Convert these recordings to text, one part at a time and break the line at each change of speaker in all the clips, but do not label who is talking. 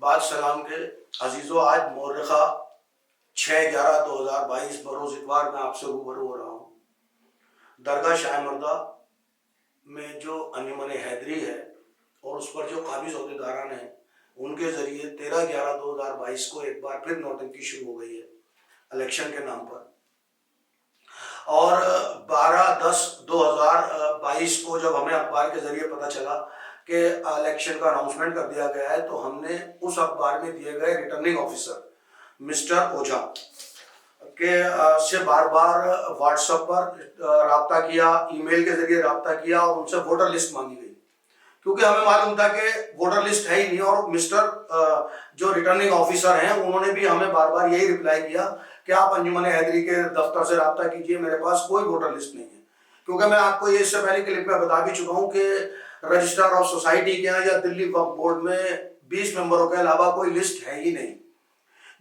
बाद सलाम के अजीज़ो, आज मौरखा 6/11/2022 बरोज़ इतवार में आपसे रूबरू हो रहा हूँ। दरगाह शाह मर्दा में जो अंजुमन हैदरी है और उस पर जो काबिज़ अहदेदारान हैं, उनके ज़रिए 13/11/2022 को एक बार फिर नौटंकी शुरू हो गई है इलेक्शन के नाम पर। और 12/10/2022 को जब हमें अखबार के ज़रिए पता चला कि इलेक्शन का अनाउंसमेंट कर दिया गया है, तो हमने उस अखबार में दिए गए रिटर्निंग ऑफिसर मिस्टर ओझा के से बार बार व्हाट्सएप पर रब्ता किया, ईमेल के जरिए रब्ता किया और उनसे वोटर लिस्ट मांगी गई, क्योंकि हमें मालूम था कि वोटर लिस्ट है ही नहीं। और मिस्टर जो रिटर्निंग ऑफिसर हैं, उन्होंने भी हमें बार बार यही रिप्लाई किया कि आप अंजुमन हैदरी के दफ्तर से रब्ता कीजिए, मेरे पास कोई वोटर लिस्ट नहीं है। क्योंकि मैं आपको ये इससे पहले क्लिप में बता भी चुका हूँ कि रजिस्ट्रार ऑफ सोसाइटी के यहाँ या दिल्ली वक्फ बोर्ड में 20 मेंबरों के अलावा कोई लिस्ट है ही नहीं।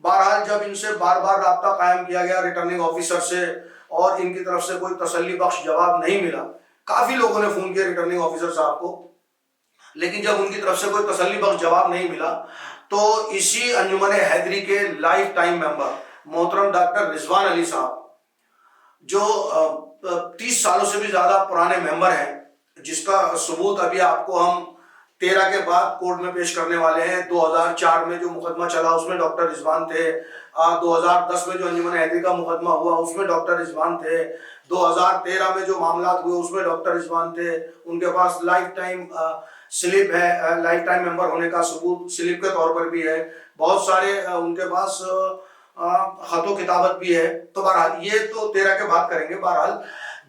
बहरहाल जब इनसे बार बार रब्ता कायम किया गया रिटर्निंग ऑफिसर से और इनकी तरफ से कोई तसल्ली बख्श जवाब नहीं मिला, काफी लोगों ने फोन किया रिटर्निंग ऑफिसर साहब को, लेकिन जब उनकी तरफ से कोई तसल्ली बख्श जवाब नहीं मिला, तो इसी अंजुमन हैदरी के लाइफ टाइम मेंबर मोहतरम डॉक्टर रिजवान अली साहब, जो 30 सालों से भी ज्यादा पुराने मेंबर हैं, जिसका सबूत अभी आपको हम 13 के बाद कोर्ट में पेश करने वाले हैं। 2004 में जो मुकदमा चला उसमें डॉक्टर रिजवान थे। 2010 में जो अंजुमन हैदरी का मुकदमा हुआ उसमें डॉक्टर रिजवान थे। 2013 में जो मामला हुए उसमें डॉक्टर रिजवान थे। उनके पास लाइफ टाइम स्लिप है, लाइफ टाइम मेंबर होने का सबूत स्लिप के तौर पर भी है। बहुत सारे उनके पास खतो किताबत भी है। तो बहरहाल ये तो 13 के बाद करेंगे। बहरहाल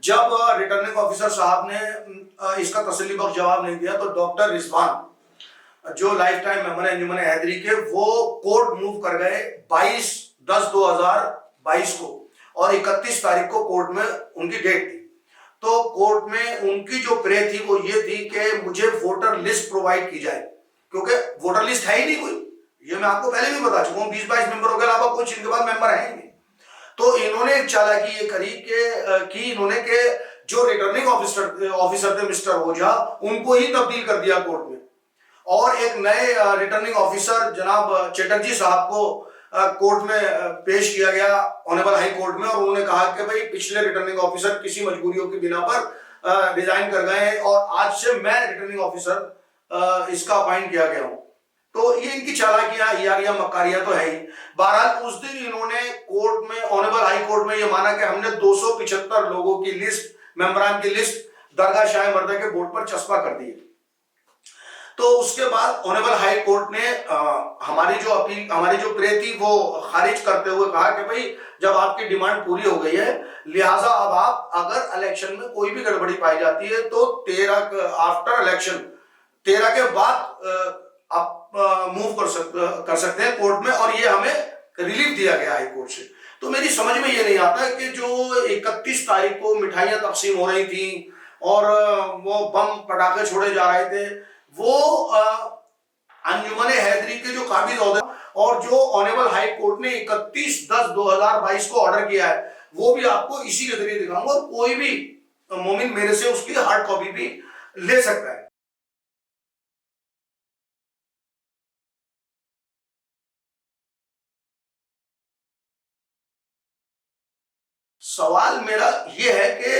जब रिटर्निंग ऑफिसर साहब ने इसका तसल्ली बख्श जवाब नहीं दिया, तो डॉक्टर रिजवान जो लाइफ टाइम मेंबर है अंजुमन हैदरी के, वो कोर्ट मूव कर गए 22/10/2022 को, और 31 तारीख को कोर्ट में उनकी डेट थी। तो कोर्ट में उनकी जो प्रे थी वो ये थी कि मुझे वोटर लिस्ट प्रोवाइड की जाए, क्योंकि वोटर लिस्ट है ही नहीं कोई। ये मैं आपको पहले भी बता चुका हूँ, 20-22 मेंबरों के अलावा कुछ इनके पास मेंबर है ही नहीं। तो इन्होंने एक चालाकी ये करी कि इन्होंने के जो रिटर्निंग ऑफिसर थे मिस्टर ओझा, उनको ही तब्दील कर दिया कोर्ट में, और एक नए रिटर्निंग ऑफिसर जनाब चटर्जी साहब को कोर्ट में पेश किया गया ऑनरेबल हाई कोर्ट में। और उन्होंने कहा कि भाई पिछले रिटर्निंग ऑफिसर किसी मजबूरियों की बिना पर रिजाइन कर गए हैं और आज से मैं रिटर्निंग ऑफिसर इसका अपॉइंट किया गया हूं। तो ये इनकी चालाकियां यारियां मकारियां तो है ही। बहरहाल उस दिन इन्होंने कोर्ट में ऑनरेबल हाई कोर्ट में ये माना कि हमने 275 लोगों की लिस्ट, मेंबरान की लिस्ट दरगाह शाह मर्दा के बोर्ड पर चस्पा कर दी। तो उसके बाद ऑनरेबल हाई कोर्ट ने हमारी जो अपील, हमारी जो प्रे थी वो खारिज करते हुए कहा कि भाई जब आपकी डिमांड पूरी हो गई है, लिहाजा अब आप अगर इलेक्शन में कोई भी गड़बड़ी पाई जाती है तो 13 आफ्टर इलेक्शन 13 के बाद आप मूव कर सकते हैं कोर्ट में। और ये हमें रिलीफ दिया गया हाई कोर्ट से। तो मेरी समझ में ये नहीं आता कि जो 31 तारीख को मिठाइयां तकसीम हो रही थी और वो बम पटाखे छोड़े जा रहे थे, वो अंजुमन हैदरी के जो काबिज और जो ऑनरेबल हाई कोर्ट ने 31/10/2022 को ऑर्डर किया है, वो भी आपको इसी के जरिए दिखाऊंगा। और कोई भी मोमिन मेरे से उसकी हार्ड कॉपी भी ले सकता है। सवाल मेरा ये है कि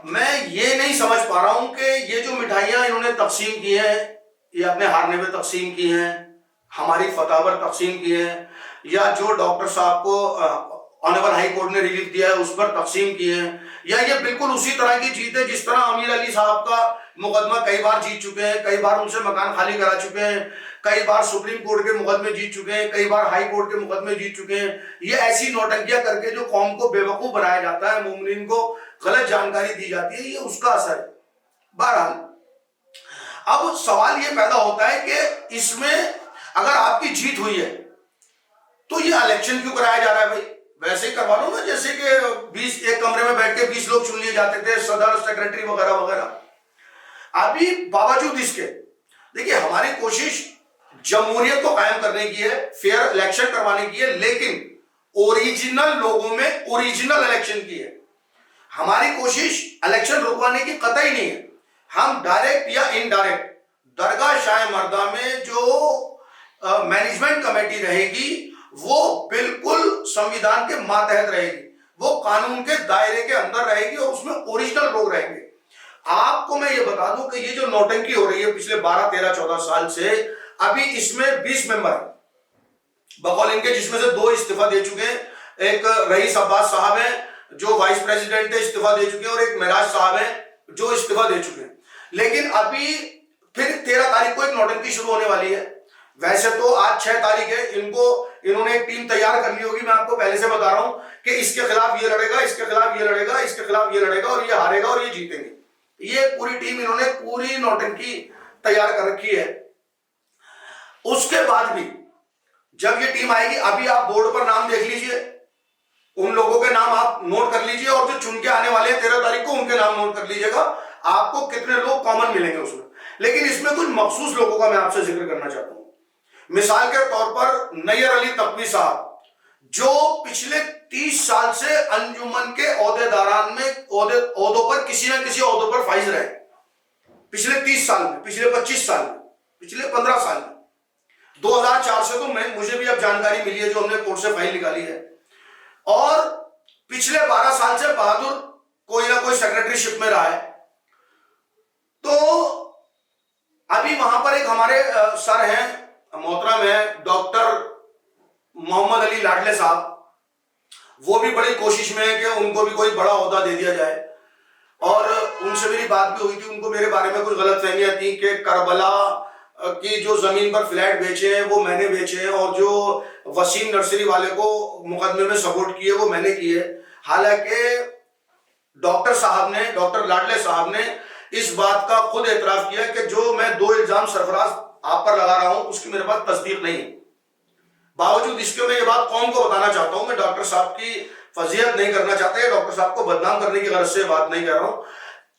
मैं ये नहीं समझ पा रहा हूं कि ये जो मिठाइयां इन्होंने तकसीम की हैं, ये अपने हारने पे तकसीम की हैं, हमारी फतह पर तकसीम की हैं, या जो डॉक्टर साहब को ऑनरेबल हाई कोर्ट ने रिलीफ दिया है उस पर तकसीम की हैं, या ये बिल्कुल उसी तरह की जीत है जिस तरह अमीर अली साहब का मुकदमा कई बार जीत चुके हैं, कई बार उनसे मकान खाली करा चुके हैं, कई बार सुप्रीम कोर्ट के मुकदमे जीत चुके हैं, कई बार हाई कोर्ट के मुकदमे जीत चुके हैं। ये ऐसी नौटंकियां करके जो कौम को बेवकूफ बनाया जाता है, मोमिन को गलत जानकारी दी जाती है, ये उसका असर है। बहरहाल अब सवाल ये पैदा होता है कि इसमें अगर आपकी जीत हुई है तो ये इलेक्शन क्यों कराया जा रहा है? भाई वैसे ही करवा लो ना, जैसे कि 20 एक कमरे में बैठ के 20 लोग चुन लिए जाते थे, सदर सेक्रेटरी वगैरह वगैरह। अभी बावजूद इसके देखिए हमारी कोशिश जमहूरियत को कायम करने की है, फेयर इलेक्शन करवाने की है, लेकिन ओरिजिनल लोगों में ओरिजिनल इलेक्शन की है। हमारी कोशिश इलेक्शन रुकवाने की कतई नहीं है। हम डायरेक्ट या इनडायरेक्ट दरगाह शाह मर्दा में जो मैनेजमेंट कमेटी रहेगी वो बिल्कुल संविधान के मातहत रहेगी, वो कानून के दायरे के अंदर रहेगी और उसमें ओरिजिनल लोग रहेंगे। आपको मैं ये बता दूं कि ये जो नौटंकी हो रही है पिछले 12, 13, 14 साल से, अभी इसमें 20 मेंबर है बकौल इनके, जिसमें से 2 इस्तीफा दे चुके हैं। एक रईस अब्बास साहब हैं जो वाइस प्रेसिडेंट है, इस्तीफा दे चुके हैं, और एक मेराज साहब हैं जो इस्तीफा दे चुके हैं। लेकिन अभी फिर 13 तारीख को एक नौटंकी शुरू होने वाली है। वैसे तो आज 6 तारीख है, इन्होंने एक टीम तैयार कर ली होगी। मैं आपको पहले से बता रहा हूं कि इसके खिलाफ ये लड़ेगा, इसके खिलाफ ये लड़ेगा, इसके खिलाफ ये लड़ेगा, और ये हारेगा और ये जीतेंगे। ये पूरी टीम, इन्होंने पूरी नौटंकी तैयार कर रखी है। उसके बाद भी जब ये टीम आएगी, अभी आप बोर्ड पर नाम देख लीजिए, उन लोगों के नाम आप नोट कर लीजिए, और जो चुन के आने वाले हैं 13 तारीख को, उनके नाम नोट कर लीजिएगा। आपको कितने लोग कॉमन मिलेंगे उसमें। लेकिन इसमें कुछ मखसूस लोगों का मैं आपसे जिक्र करना चाहता हूं। मिसाल के तौर पर नैयर अली तकवी साहब, जो पिछले 30 साल से अंजुमन के ओहदेदारान में ओहदों पर, किसी न किसी ओहदों पर फाइज रहे, पिछले 30 साल में, पिछले 25 साल में, पिछले 15 साल में। 2004 से तो मुझे भी अब जानकारी मिली है, जो हमने कोर्ट से फाइल निकाली है। और पिछले 12 साल से बहादुर कोई ना कोई सेक्रेटरीशिप में रहा है। तो अभी वहां पर एक हमारे सर हैं, मोहतरम है डॉक्टर मोहम्मद अली लाडले साहब, वो भी बड़ी कोशिश में है कि उनको भी कोई बड़ा ओहदा दे दिया जाए। और उनसे मेरी बात भी हुई थी, उनको मेरे बारे में कुछ गलतफहमियां थी कि करबला की जो जमीन पर फ्लैट बेचे हैं वो मैंने बेचे हैं, और जो वसीम नर्सरी वाले को मुकदमे में सपोर्ट किए वो मैंने किए। हालांकि डॉक्टर साहब ने, डॉक्टर लाडले साहब ने इस बात का खुद एतराफ किया कि जो मैं 2 इल्जाम सरफराज आप पर लगा रहा हूं उसकी मेरे पास तस्दीक नहीं है। बावजूद इसके मैं ये बात कौम को बताना चाहता हूं, मैं डॉक्टर साहब की फजीहत नहीं करना चाहता है, डॉक्टर साहब को बदनाम करने की गरज से बात नहीं कर रहा हूं,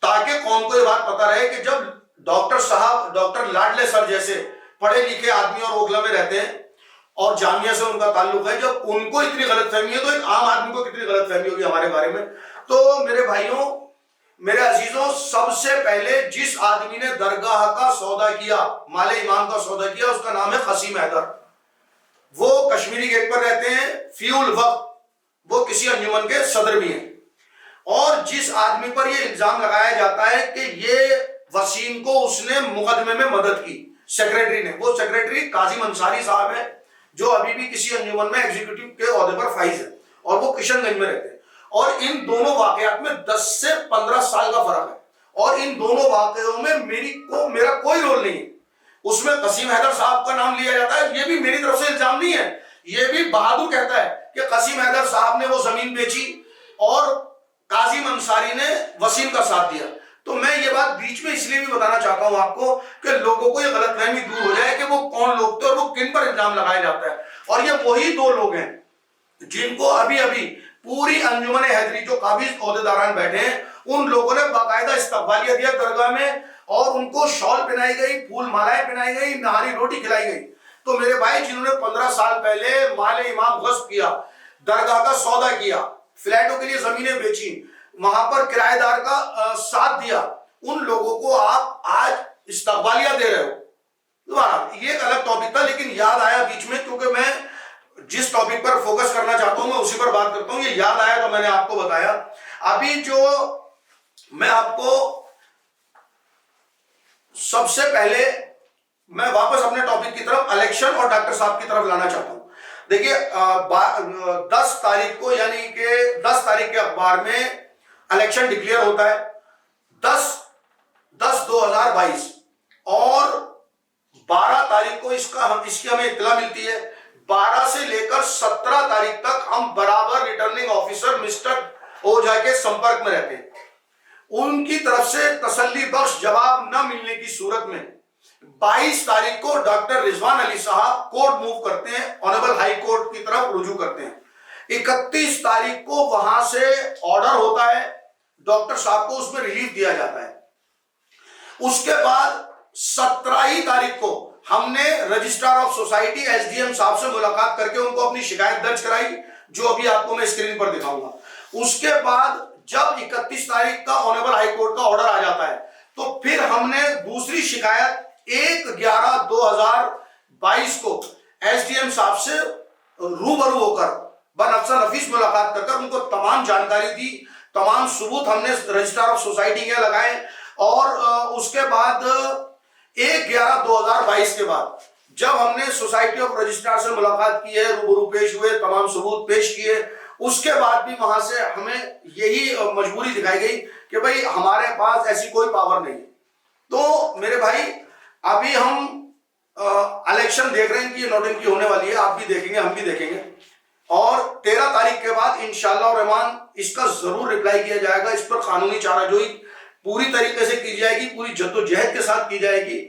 ताकि कौम को ये बात पता रहे कि जब डॉक्टर साहब, डॉक्टर लाडले सर जैसे पढ़े लिखे आदमी और ओखला में रहते हैं और जामिया से उनका ताल्लुक है, जब उनको इतनी गलतफहमी है तो एक आम आदमी को कितनी गलतफहमी होगी हमारे बारे में। तो मेरे भाइयों, मेरे अजीजों, सबसे पहले जिस आदमी ने दरगाह का सौदा किया, माले इमाम का सौदा किया, उसका नाम है कसीम हैदर। वो कश्मीरी गेट पर रहते हैं, फ्यूल वक्त, वो किसी अंजुमन के सदर भी हैं। और जिस आदमी पर यह इल्जाम लगाया जाता है कि ये वसीम को उसने मुकदमे में मदद की, सेक्रेटरी ने, वो सेक्रेटरी काजिम अंसारी साहब है, जो अभी भी किसी अंजुमन में एग्जीक्यूटिव के ओहदे पर फाइज है, और वो किशनगंज में रहते हैं। और इन दोनों वाकयात में 10 से 15 साल का फर्क है, और इन दोनों वाकयों में मेरा कोई रोल नहीं है। उसमें कसीम हैदर साहब का नाम लिया जाता है, ये भी मेरी तरफ से इल्जाम नहीं है, ये भी बहादुर कहता है कि कसीम हैदर साहब ने वो जमीन बेची और काजिम अंसारी ने वसीम का साथ दिया। तो मैं ये बात बीच में इसलिए भी बताना चाहता हूं आपको कि लोगों को ये गलतफहमी दूर हो जाए कि वो कौन लोग थे और वो किन पर इल्जाम लगाया जाता है। और ये वही 2 लोग हैं जिनको अभी अभी पूरी अंजुमन हैदरी, जो काबिज ओहदेदारान बैठे हैं, उन लोगों ने बाकायदा इस्तकबालिया दिया दरगाह में, और उनको शॉल पहनाई गई, फूल मालाएं पहनाई गई, नहारी रोटी खिलाई गई। तो मेरे भाई, जिन्होंने 15 साल पहले माले इमाम गस्ब किया, दरगाह का सौदा किया, फ्लैटों के लिए जमीनें बेची, वहां पर किराएदार का साथ दिया, उन लोगों को आप आज इस्तकबालिया दे रहे हो। दोबारा ये एक अलग टॉपिक था, लेकिन याद आया बीच में, क्योंकि मैं जिस टॉपिक पर फोकस करना चाहता हूं मैं उसी पर बात करता हूं। ये याद आया तो मैंने आपको बताया। अभी जो मैं आपको सबसे पहले मैं वापस अपने टॉपिक की तरफ, इलेक्शन और डॉक्टर साहब की तरफ लाना चाहता हूं। देखिए, 10 तारीख को, यानी कि 10 तारीख के अखबार में इलेक्शन डिक्लेयर होता है, 10/10/2022, और 12 तारीख को इसकी हमें इत्तला मिलती है। 12 से लेकर 17 तारीख तक हम बराबर रिटर्निंग ऑफिसर मिस्टर ओझा के संपर्क में रहते हैं। उनकी तरफ से तसल्ली बख्श जवाब न मिलने की सूरत में 22 तारीख को डॉक्टर रिजवान अली साहब कोर्ट मूव करते हैं, ऑनरेबल हाई कोर्ट की तरफ रुजू करते हैं। 31 तारीख को वहां से ऑर्डर होता है, डॉक्टर साहब को उसमें रिलीफ दिया जाता है। उसके बाद 17 तारीख को हमने रजिस्ट्रार ऑफ सोसाइटी एसडीएम साहब से मुलाकात करके उनको अपनी शिकायत दर्ज कराई, जो अभी आपको मैं स्क्रीन पर दिखाऊंगा। उसके बाद जब 31 तारीख का ऑनरेबल हाई कोर्ट का ऑर्डर आ जाता है, तो फिर हमने दूसरी शिकायत 1/11/2022 को सीएम साहब से रूबरू होकर बनफ्सा नफीस मुलाकात कर उनको तमाम जानकारी दी, तमाम सबूत हमने रजिस्ट्रार ऑफ सोसाइटी के लगाए। और उसके बाद 1/11/2022 के बाद जब हमने सोसाइटी ऑफ रजिस्ट्रार से मुलाकात की है, रूबरू पेश हुए, तमाम सबूत पेश किए, उसके बाद भी वहां से हमें यही मजबूरी दिखाई गई कि भाई हमारे पास ऐसी कोई पावर नहीं है। तो मेरे भाई अभी हम इलेक्शन देख रहे हैं कि ये नोटिंग होने वाली है, आप भी देखेंगे, हम भी देखेंगे, और 13 तारीख के बाद इंशाअल्लाह रहमान इसका जरूर रिप्लाई किया जाएगा। इस पर कानूनी चाराजोई पूरी तरीके से की जाएगी, पूरी जद्दोजहद के साथ की जाएगी।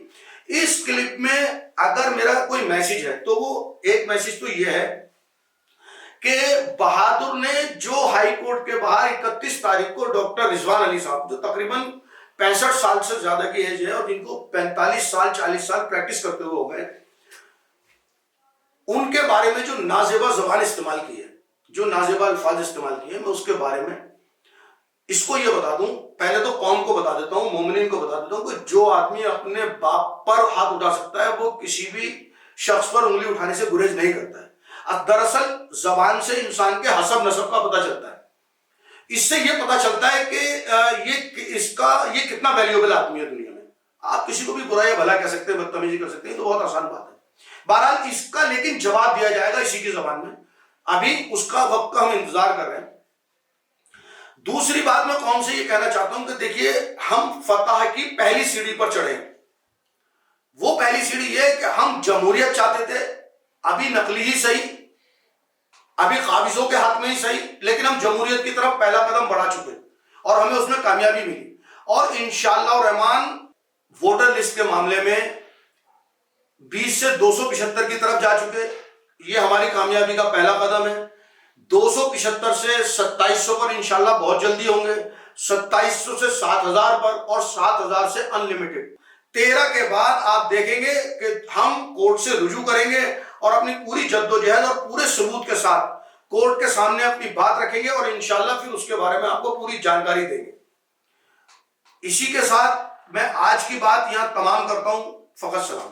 इस क्लिप में अगर मेरा कोई मैसेज है तो वो एक मैसेज तो ये है कि बहादुर ने जो हाई कोर्ट के बाहर 31 तारीख को डॉक्टर रिजवान अली साहब, जो तकरीबन 65 साल से ज्यादा की एज है और जिनको 45 साल 40 साल प्रैक्टिस करते हुए हो गए, उनके बारे में जो नाजेबा जबान इस्तेमाल की है, जो नाजेबा अल्फाज इस्तेमाल किए, मैं उसके बारे में इसको ये बता दूं, पहले तो कौम को बता देता हूं, मोमिनीन को बता देता हूं कि जो आदमी अपने बाप पर हाथ उठा सकता है वो किसी भी शख्स पर उंगली उठाने से गुरेज नहीं करता है। दरअसल जबान से इंसान के हसब नसब का पता चलता है। इससे ये पता चलता है कि ये कितना वैल्यूएबल आदमी है दुनिया में। आप किसी को भी बुरा या भला कह सकते हैं, बदतमीजी कर सकते हैं, तो बहुत आसान बात है। बहरहाल इसका लेकिन जवाब दिया जाएगा इसी की जबान में, अभी उसका वक्त का हम इंतजार कर रहे हैं। दूसरी बात मैं कौन से ये कहना चाहता हूं कि देखिए, हम फतह की पहली सीढ़ी पर चढ़े। वो पहली सीढ़ी ये कि हम जमहूरियत चाहते थे, अभी नकली ही सही, अभी काबिजों के हाथ में ही सही, लेकिन हम जमहूरियत की तरफ पहला कदम बढ़ा चुके और हमें उसमें कामयाबी मिली। और इंशाअल्लाह रहमान वोटर लिस्ट के मामले में 20 से 275 की तरफ जा चुके। ये हमारी कामयाबी का पहला कदम है। 275 से 2700 पर इंशाल्लाह बहुत जल्दी होंगे, 2700 से 7000 पर, और 7000 से अनलिमिटेड। 13 के बाद आप देखेंगे कि हम कोर्ट से रुजू करेंगे और अपनी पूरी जद्दोजहद और पूरे सबूत के साथ कोर्ट के सामने अपनी बात रखेंगे और इंशाल्लाह फिर उसके बारे में आपको पूरी जानकारी देंगे। इसी के साथ मैं आज की बात यहां तमाम करता हूं। फकत सलाम।